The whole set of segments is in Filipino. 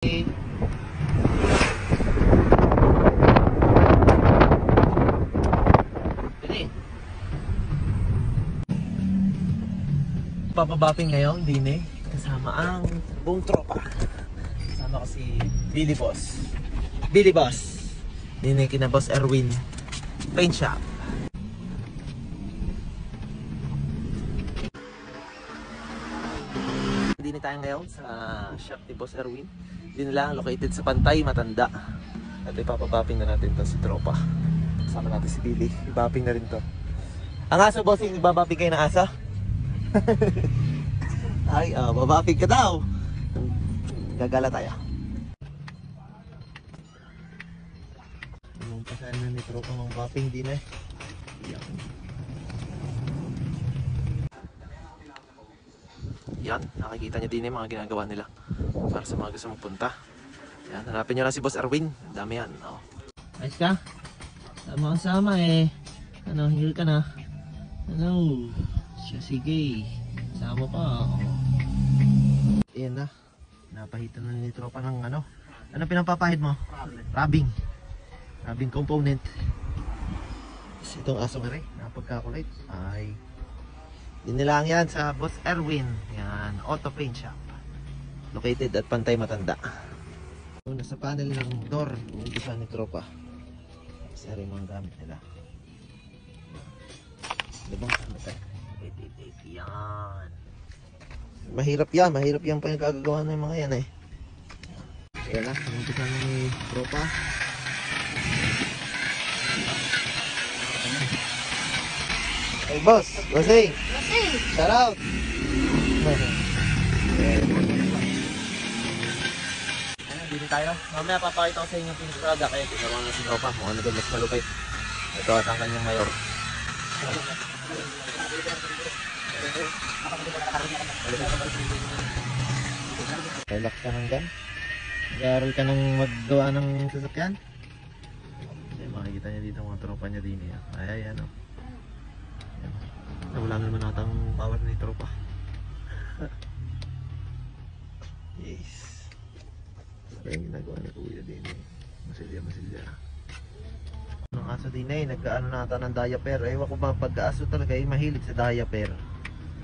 Papabaping ngayon, din kasama ang buong tropa. Kasama ko si Billy Boss. Billy Boss. Din kina Boss Erwin. Paint shop. Din tayo ngayon sa shop ni Boss Erwin. Din lang located sa Pantay Matanda. At ipapabaping na natin to si tropa. Kasama natin si Billy. Ibaping na rin to. Ang aso, bossing, ibabaping kayo ng asa? Ay, babapig ka daw. Gagala tayo. Anong pasahan na ni tropa mga babaping din eh. Yan, nakikita nyo din eh mga ginagawa nila para sa mga gusto magpunta. Yan, hanapin nyo lang si Boss Erwin. Dami yan. Oh. Ayos ka? Sama eh. Ano, heal ka na? Ano? Sige, sama pa. Ayan na. Napahitan na ni tropa ng ano. Ano pinapapahid mo? Rubbing. Rubbing component. Tapos itong aso nga rin. Napagkakulit. Ay. Dinilang yan sa Boss Erwin. Yan. Auto paint shop. Located at Pantay Matanda. Nasa panel ng door. Umpisa ni tropa. Isa rin mga gamit nila. Libang kamata. Yan. Mahirap yan pa yung gagagawa ng mga yan eh. Ayan na, umpisa na ni tropa. Hey boss, bossing. Shout out. Dito tayo. Mamaya papakita ko sa inyo yung product eh. Ginawa na si tropa kung ano doon mas malupit. Ito at ang kanyang mayor. Relax ka ng gan. Nag-aaral ka ng maggawa ng sasakyan. Kasi makikita niya dito mga tropa niya din eh. Ay ano. Wala naman natang power ni tropa. Yes. Ito yung ginagawa ni kuya din eh. Masilya. Ang aso din eh, nagkaano nata ng diaper. Ewan ko ba pagka-aso talaga eh, mahilig sa diaper.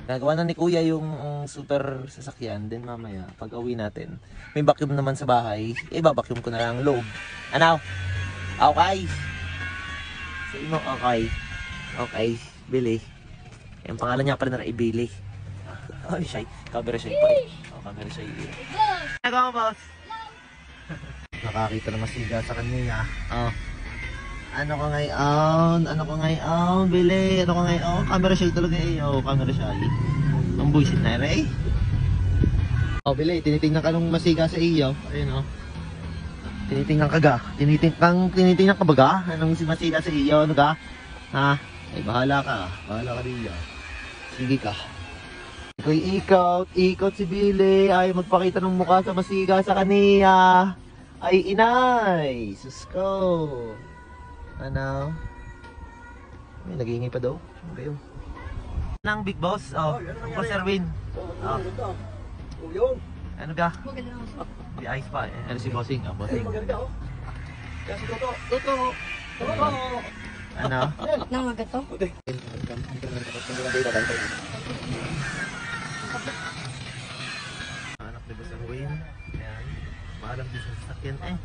Nagawa na ni kuya yung super sasakyan. Then mamaya, pag uwi natin, may vacuum naman sa bahay. Babacuum ko na lang ang loob. Ano? Okay. Sabi mo, okay. Okay, Billy. Yung pangalan niya pa rin na Billy. Oh, shy. Camera shy pa eh. Oh, camera shy. Nagawa mo, boss? Nakakita na masiga sa kanya. Oh. Ano ka ngayon, Billy? Ano ka ngayon? Camera shy talaga eh. Oh, camera shy. Ang buisit na rin eh. Oh, Billy, tinitingnan ka nung masiga sa iyo. Ayun oh. Tinitingnan ka ga? Tinitingnan ka ba ga? Anong masiga sa iyo? Ano ga? Ha? Ay, bahala ka. Bahala ka diya. Sige ka. Iko'y ikot si Billy. Ay, magpakita ng mukha sa masiga sa kaniya. Ay, inay. Sus ko. Ano? May naghihingi pa daw. Ano ba yun? Nang Big Boss? Oh, Boss Erwin. Oh. Ano ka? Di ice pa eh. Ano si Bossing? Oh, Bossing. Ano? Nang magato? Anak ni Boss Erwin. Ayan. Maalam din sa sasakyan eh.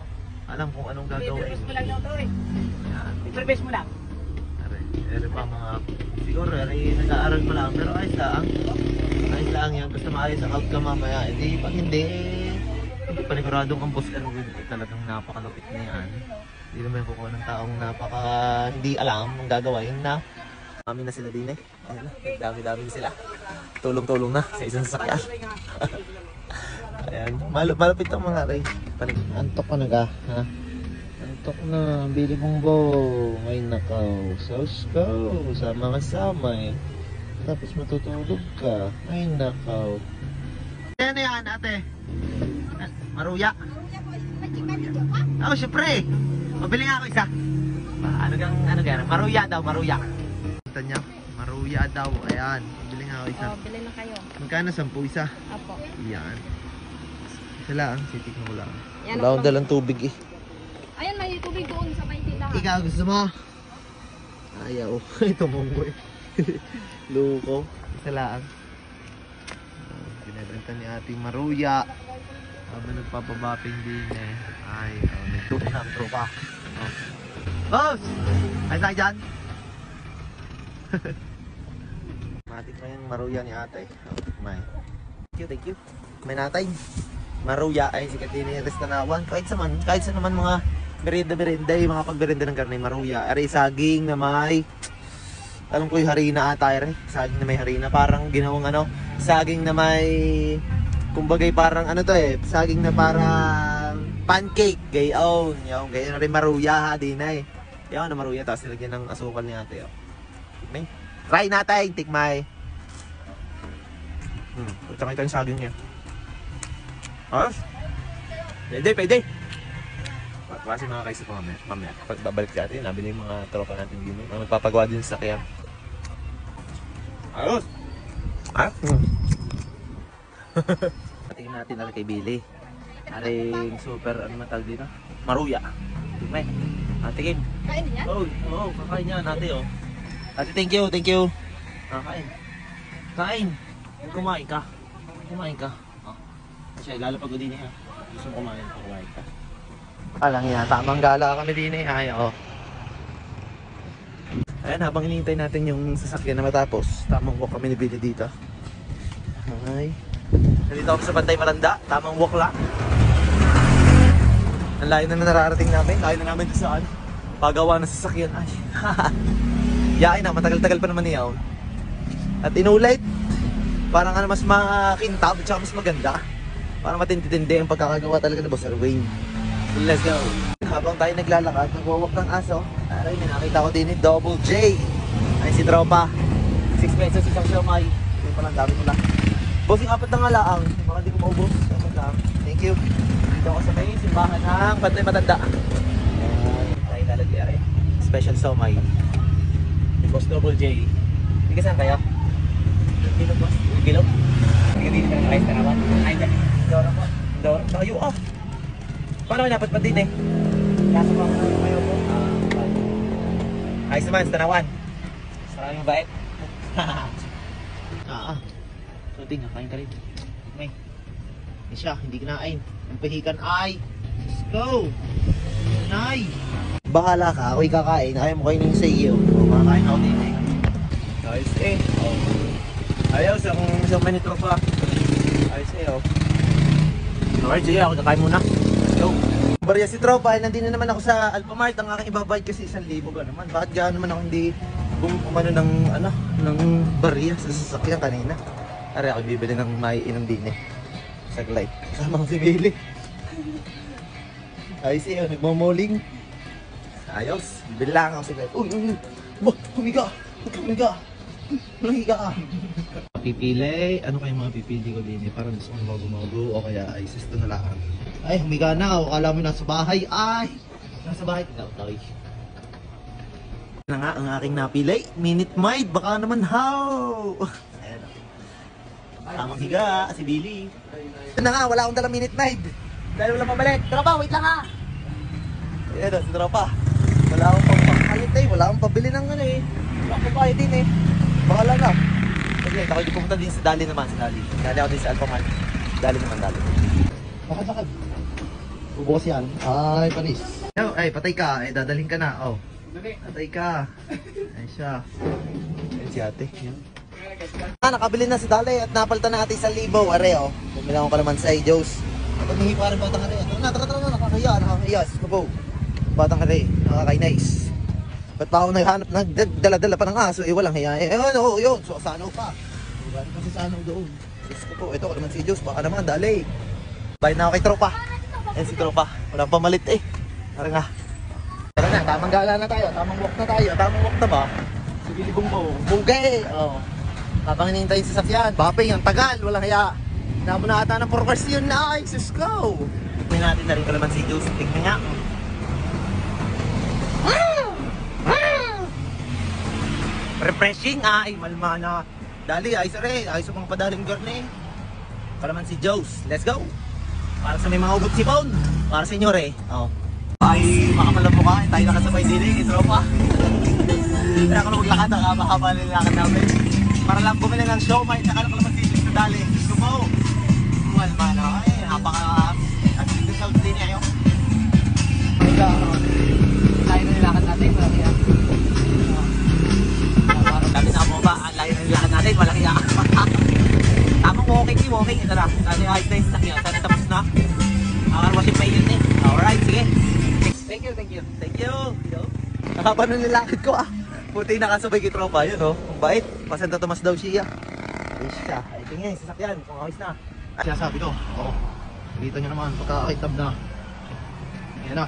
Alam kung anong gagawin. Service mo lang daw to eh. Ayan. Service mo lang. Ano pa mga siguro nag-aaral pa lang pero ayos lang yan basta maayos ang outcome mamaya pag hindi paniguradong ang Boss Erwin talagang napakalupit na yan. Hindi naman kukuha ng taong hindi alam ang gagawin na kami na sila din eh. Ayan na, dami sila tulong na sa isang sasakyan. Ayan, malupit ang mga ray. Antok ka na ka, ha? Antok na, Billy Bongbong. Ay nakaw, sauce ko, sama eh. Tapos matutulog ka. Ay nakaw. Ano yan ate? Maruya? Oh, syempre. Mabili nga ako isa. Ano gang, maruya daw, maruya. Ito niya, maruya daw. Ayan, mabili nga ako isa. Oh, bili na kayo. Magkano 10 isa? Apo. Yan. Sila ang sitik mo lang. Yan, Wala akong dalang tubig eh. Ayan, may tubig doon sa may tindahan. Ikaw gusto mo? Ayaw. Ito monggo eh. Luko. Sila ang. Binibenta ni ating Maruya. Habang nagpapabaping din eh. Ay, nagtuko na ang tropa. Boss! Ay saan dyan? Matik na yung Maruya ni ate. May. Thank you. May natay. Maruya ay sikat din yung restanawan. Kahit sa naman mga merienda, yung mga pagberienda ng karne, Maruya. Aray saging na may, alam ko yung harina ata rin. Saging na may harina. Parang ginawang saging na may, kumbagay parang saging na parang pancake. Gayon. Yung gayon rin Maruya ha, di na eh. Yung na Maruya, tapos nilagyan ng asukal ni ate. May. Try natin, tikmay. Kita yung saging niya. Ayos. Pwede. Kasi mga kaisa ko mamaya. Pag babalik natin, nabili yung mga tropa natin din. Magpapagawa din sa sakyan. Ayos! Tingin natin na kay Billy. Aling super, matawag dito? Maruya. Tikmay. Tingin. Kain din yan? Oo, kakain niya natin Ate, thank you. Kain. Kumain ka. Siya, lalapag ko din gusto mo kumain ka. Alang yan, tamang gala kami din Ayaw. Ayan, habang hinihintay natin yung sasakyan na matapos, tamang walk kami ni Billy dito. Ay. Nandito kami sa Bantay Maranda, tamang walk lang. Ang layo na nararating namin, doon saan. Pagawa ng sasakyan. Ay. Yain na, matagal-tagal pa naman niya. At inulit, parang mas makintab at mas maganda. Para matindi-tindi ang pagkakagawa talaga ng Boss Erwin. So let's go. Habang tayo naglalakad, nagwawak ng aso. Aray, nakita ko din Double J. Ay si tropa. 6 pesos isang siomay. Yung palang dami ko lang. Bossing apat na nga laang. Baka hindi ko maubos. Thank you. Dito ako sa may simbahan ng Bantay Matanda. Tayo lalagyan rin. Special siomay. Boss Double J. Hindi ka saan kayo? Gilog boss? Gilog? Hindi ka din ka ng rice tanawan? Ay, hindi. Dora po. Dora? Layo paano kayo napat pa din Nasa pa kayo po. Ayos naman, tanawan. Sarang yung bait. Suting, kain ka rin. May. Siya, hindi kinain. Ang pahikan ay. Let's go! Nay! Bahala ka, ako'y kakain. Ayaw mo kayo ng sa iyo. Makakain ako din Ayos Ayaw sa manito pa. Ayos Alright, sige ako kakain muna. Let's go. Barya si tropa, nandito na naman ako sa Alphamart. Ang aking ibabayad kasi 1,000 ka naman. Bakit gano'n naman ako hindi umano ng barya sa sasakyan kanina. Ari ako bibili ng maiinom din Saglay. Kasama ko si Billy. Ayos nagmamoling. Ayos, bibili lang ako si Billy. Uy! Humiga! Humiga ka! Pipili, ano kayo mga pipili ko din parang gusto kong mago-mago o kaya ay sisto na lang. Ay, humiga na ako, akala mo nasa bahay. Ay! Nasa bahay, tawi. Na nga ang aking napili, Minute Maid, baka naman how! Ayan tamang higa, si Billy. Ito na nga, wala akong dalang Minute Maid. Dahil wala pabalik. Tropa, wait lang ha! Ayan si tropa. Wala akong pagpakalit wala akong pabili ng wala akong pagpakalit din Baka lang Sige, ako hindi pumunta din sa Dali naman, Dali ako din sa Alphamart. Dali. Bakit? Ubos yan. Ay, panis. Ay, patay ka. Dadalhin ka na. Patay ka. Ay siya. Ay si ate. Nakabili na si Dali at napalitan na ate 1,000. Are, bumili ako pa naman sa Joe's. At humihipa rin batang are. Tara na. Nakakahiya. Sisko batang are. Nakakainis. Ba't pa ako nagdala-dala pa ng aso? Walang hiya. Yun. So, sano pa. Bali pa si Sano doon. Sisko po. Ito ko naman si Diyos. Baka naman, Dali. Bayad na ako kay tropa. Si tropa. Walang pamalit Tara nga. Tara na. Tamang gala na tayo. Tamang walk na tayo. Tamang walk na ba? Sige, bunggay. Habang hinihintay sa sasakyan. Baping, ang tagal. Walang hiya. Hinamo na ata ng porkasyon na. Ay, Sisko. Tingnan natin na rin ko naman si Diyos. Tingnan nga. Refreshing ay malmana. Dali ay sare, ay sa mga padaling garne. Para man si Joe's. Let's go. Para sa may mga ugot sipon. Para sa inyo, re. Oh. Ay, makamalabo ka. Tayo nakasabay din eh, tropa. Kaya ako na maglakad, ang haba-haba na nilakad namin. Para lang bumili ng show, may nakala ko naman sisip sa dali. Gusto mo? Well, man, ay, napaka-active sa din niya yun. Layo na nilakad natin, malaki yan. Sabi na mo ba, ang layo na nilakad natin, malaki yan. Tamang walking. Ito na. Sabi ayos na yung sakyan. Sana tapos na. Akarwas yung painit eh. Alright, sige. Thank you. Thank you. Nakapa nung nilakad ko ah. Puti nakasabay kay tropa. Yun oh. Ang bait. Pasenta Tomas daw siya. Ayos siya. Ito nga yung sasakyan. Kung ayos na. Kaya sabi ko. Oo. Dito nyo naman. Pagkakakitab na. Ayan na.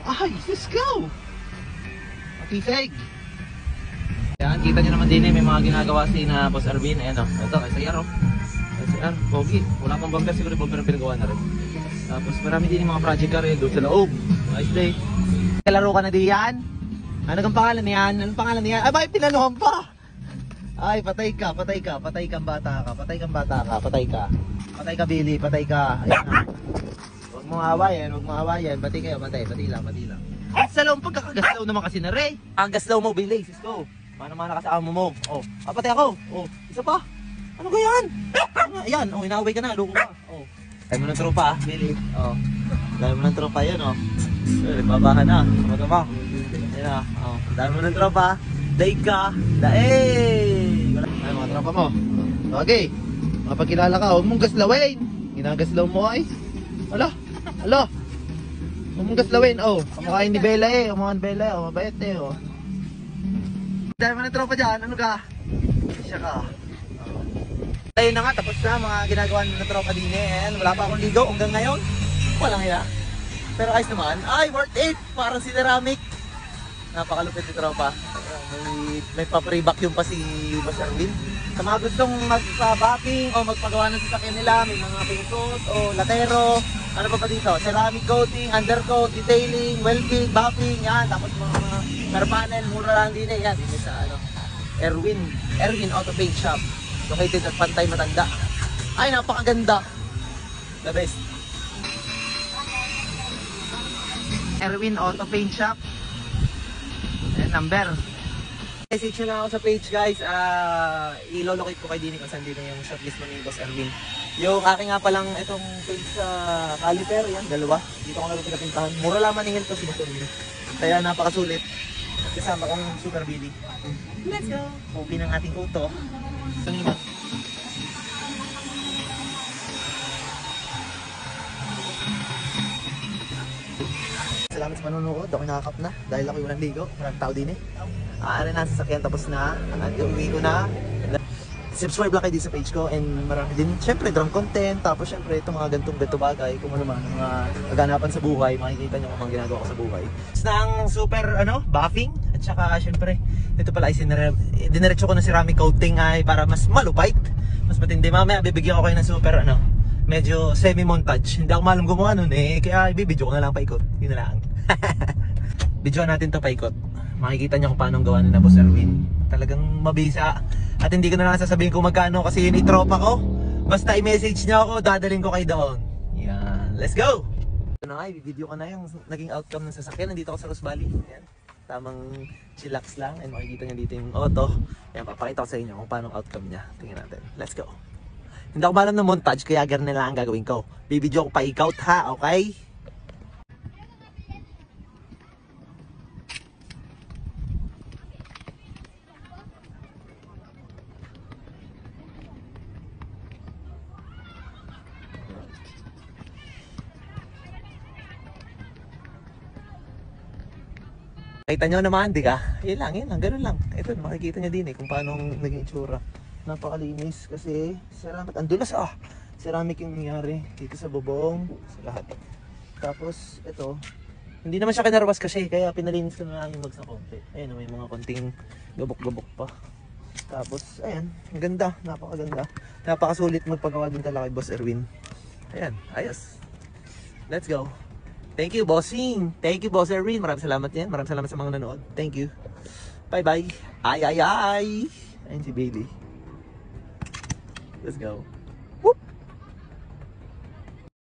Ay, let's go. Matisig. Ayan, kita nyo naman din eh. May mga ginagawa si na Boss Arvin. Ayan oh. Ito, SIR oh. SIR. Pogi. Wala pang bumper. Siguro bumper ang pinagawa na rin. Tapos marami din yung mga project car eh. Doon sa loob. Nice day. Kalaro ka na diyan? Ano kang pangalan niyan? Anong pangalan niyan? Ay, bakit tinaluhan pa? Ay, patay ka. Patay kang bata ka. Patay ka, Billy. Patay ka. Ayan na. Huwag mong awayan. Pati kayo, patay lang. At sa loob, pagkakagaslaw naman kasi na Ray. Ang gaslaw mo, Billy. Cisco. Mana-mana ka sa amo mo. Oh, patay ako. Oh, isa pa. Ano ka yan? Ayan, oh, inaway ka na. Loko ka. Oh. Dahil mo ng tropa, Billy. Oh. Dahil mo ng tropa yun, oh. Nagbabahan na. Sama. Ayan na. Oh. Dahil mo ng tropa. Daig ka. Daig! Ay, mga tropa mo. Okay. Mapagkilala ka, huwag mong gaslawin. Ginagaslaw mo ay. Alo. Huwag mong gaslawin. Oh, kamukhain ni Bella eh. Kamukhain Bella eh. Oh, mabait eh. Oh. Dahil mo ng tropa dyan, ano ka? Siya ka. Ayun na nga, tapos na mga ginagawa ng tropa din eh. Ayan, wala pa akong ligo hanggang ngayon. Walang hiya. Pero ayos naman. Ay, worth it! Parang si ceramic. Napakalupit ni tropa. May pa-pre-vacuum pa si Boss Arvin. Sa mga gustong magpa-bapping o magpagawa ng sasakyan nila, may mga pingsot o latero. Ano pa dito? Ceramic coating, undercoat, detailing, welding, bapping, yan. Tapos mga car panel, mura lang din eh. Yan, dito sa Erwin Auto Paint Shop. Located at Pantay Matanda. Ay, napakaganda. The best. Erwin Auto Paint Shop. Ayan, number. Message nyo na ako sa page guys. I-locate ko kay Dini kung saan dito yung shotlist mo ni Boss Erwin. Yung aking nga palang itong page sa caliper. Yan, dalawa. Dito ko na pinapintahan. Mura lang maningil to si Boss Erwin. Kaya napakasulit. Kasama kong Super Billy. Let's go! Hobby ng ating auto. Salamat sa panonood. Ako nakakap na dahil ako'y walang ligo. Maraming tao din eh. Ano na, sasakyan tapos na. Uwi ko na. Subscribe lang kayo dito sa page ko and marami din. Siyempre, drone content. Tapos siyempre, itong mga ganitong bagay. Kung ano man, mga kaganapan sa buhay. Makikita nyo kung ang ginagawa ko sa buhay. Tapos ng super, buffing. At saka, siyempre, ito pala ay diniretso ko ng ceramic coating ay para mas malupait. Mas matindi. Mamaya, bibigyan ko kayo ng super, medyo semi-montage. Hindi ako malam gumawa nun eh. Kaya ibibidyo ko na lang paikot. Yun na lang. Videoan natin to paikot. Makikita nyo kung paano gawa na Boss Erwin. Talagang mabisa. At hindi ko na lang sasabihin kung magkano kasi yun itropa ko. Basta i-message nyo ako, dadaling ko kayo doon. Yan. Let's go! Ito na nga, i-video ko na yung naging outcome ng sasakyan. Nandito ako sa Rose Valley. Yan. Tamang chillax lang. And makikita nyo dito yung auto. Yan, papakita ko sa inyo kung paano outcome niya. Tingnan natin. Let's go! Hindi ako malam ng montage, kaya ganun na lang ang gagawin ko. Bibidyo ko pa-ikout ha, okay? Nakita nyo naman, di ka? Yan lang, ganun lang. Ito, makikita nyo din eh kung paano naging itsura. Napakalinis kasi ceramic, andulas ceramic yung nangyari dito sa bubong, sa lahat. Tapos, ito, hindi naman siya kinarwas kasi, kaya pinalinis ko na lang yung bags na konti. Ayan, may mga konting gabok-gabok pa. Tapos, ayan, ang ganda, napakaganda. Napakasulit magpagawa din talaga kay Boss Erwin. Ayan, ayos. Let's go. Thank you, bossing. Thank you, Boss Erwin. Maraming salamat yan. Maraming salamat sa mga nanood. Thank you. Bye-bye. Ay. Ayun si Bailey. Let's go.